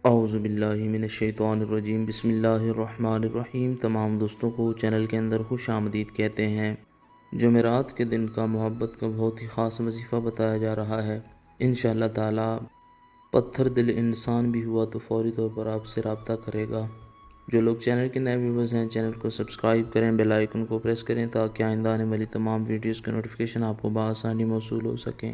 اعوذ باللہ من الشیطان الرجیم، بسم اللہ الرحمن الرحیم۔ تمام دوستوں کو چینل کے اندر خوش آمدید کہتے ہیں۔ جمعرات کے دن کا محبت کا بہت ہی خاص وظیفہ بتایا جا رہا ہے۔ انشاءاللہ تعالی پتھر دل انسان بھی ہوا تو فوری طور پر آپ سے رابطہ کرے گا۔ جو لوگ چینل کے نئے ویورز ہیں، چینل کو سبسکرائب کریں، بیل آئیکن کو پریس کریں تاکہ آئندہ آنے والی تمام ویڈیوز کے نوٹیفیکیشن آپ کو بآسانی موصول ہو سکیں۔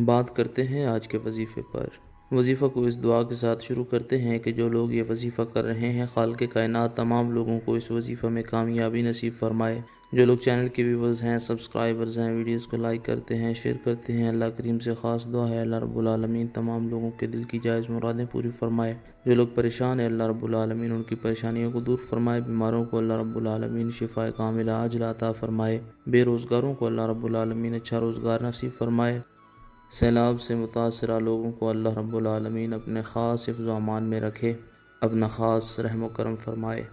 بات کرتے ہیں آج کے وظیفے پر۔ وظیفہ کو اس دعا کے ساتھ شروع کرتے ہیں کہ جو لوگ یہ وظیفہ کر رہے ہیں، خالق کائنات تمام لوگوں کو اس وظیفہ میں کامیابی نصیب فرمائے۔ جو لوگ چینل کے ویورز ہیں، سبسکرائبرز ہیں، ویڈیوز کو لائک کرتے ہیں، شیئر کرتے ہیں، اللہ کریم سے خاص دعا ہے اللہ رب العالمین تمام لوگوں کے دل کی جائز مرادیں پوری فرمائے۔ جو لوگ پریشان ہیں، اللہ رب العالمین ان کی پریشانیوں کو دور فرمائے۔ بیماروں کو اللہ رب العالمین شفا کاملہ عاجلہ عطا فرمائے۔ بے روزگاروں کو اللہ رب العالمین اچھا روزگار نصیب فرمائے۔ سیلاب سے متاثرہ لوگوں کو اللہ رب العالمین اپنے خاص حفظ و امان میں رکھے، اپنا خاص رحم و کرم فرمائے۔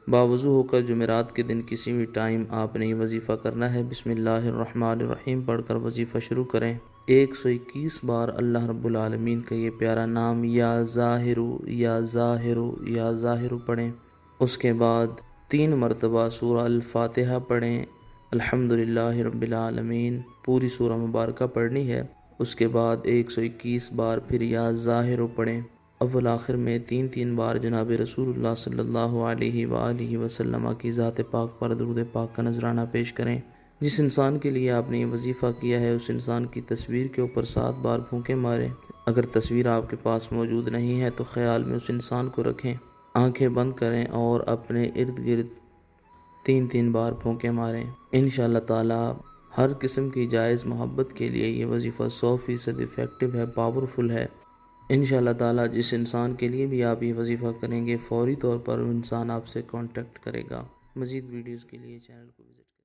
باوضو ہو کر جمعرات کے دن کسی بھی ٹائم آپ نے یہ وظیفہ کرنا ہے۔ بسم اللہ الرحمن الرحیم پڑھ کر وظیفہ شروع کریں۔ 121 بار اللہ رب العالمین کا یہ پیارا نام یا ظاہرو یا ظاہرو یا ظاہرو پڑھیں۔ اس کے بعد 3 مرتبہ سورہ الفاتحہ پڑھیں۔ الحمدللہ رب العالمین پوری سورہ مبارکہ پڑھنی ہے۔ اس کے بعد 121 بار پھر یا ظاہر پڑھیں۔ اول آخر میں 3 بار جناب رسول اللہ صلی اللہ علیہ وآلہ وسلم کی ذات پاک پر درود پاک کا نذرانہ پیش کریں۔ جس انسان کے لیے آپ نے یہ وظیفہ کیا ہے، اس انسان کی تصویر کے اوپر 7 بار پھونکے ماریں۔ اگر تصویر آپ کے پاس موجود نہیں ہے تو خیال میں اس انسان کو رکھیں، آنکھیں بند کریں اور اپنے ارد گرد 3 بار پھونکے ماریں۔ انشاءاللہ تعالی ہر قسم کی جائز محبت کے لیے یہ وظیفہ 100% ایفیکٹو ہے، پاورفل ہے۔ انشاءاللہ تعالی جس انسان کے لیے بھی آپ یہ وظیفہ کریں گے، فوری طور پر وہ انسان آپ سے کانٹیکٹ کرے گا۔ مزید ویڈیوز کے لیے چینل کو وزٹ کریں۔